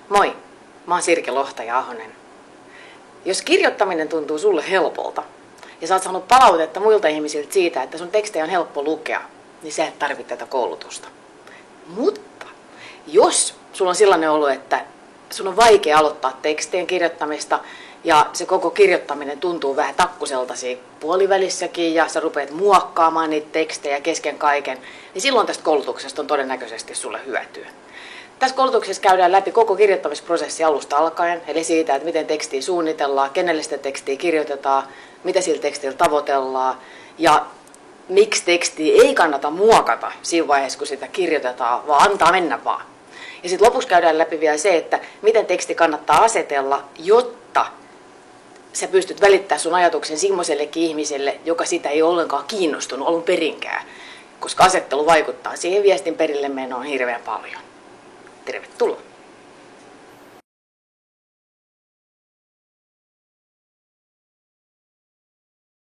Moi, mä oon Sirke Lohtaja-Ahonen. Jos kirjoittaminen tuntuu sulle helpolta ja sä oot saanut palautetta muilta ihmisiltä siitä, että sun tekstejä on helppo lukea, niin sä et tarvitse tätä koulutusta. Mutta jos sulla on sellainen olo, että sun on vaikea aloittaa tekstien kirjoittamista ja se koko kirjoittaminen tuntuu vähän takkuselta siinä puolivälissäkin ja sä rupeat muokkaamaan niitä tekstejä kesken kaiken, niin silloin tästä koulutuksesta on todennäköisesti sulle hyötyä. Tässä koulutuksessa käydään läpi koko kirjoittamisprosessi alusta alkaen, eli siitä, että miten tekstiä suunnitellaan, kenelle sitä tekstiä kirjoitetaan, mitä sillä tekstillä tavoitellaan ja miksi tekstiä ei kannata muokata siinä vaiheessa, kun sitä kirjoitetaan, vaan antaa mennä vaan. Ja sitten lopuksi käydään läpi vielä se, että miten teksti kannattaa asetella, jotta sä pystyt välittämään sun ajatuksen semmoisellekin ihmiselle, joka sitä ei ole ollenkaan kiinnostunut alun perinkään, koska asettelu vaikuttaa siihen viestin perille menoon hirveän paljon. Tervetuloa!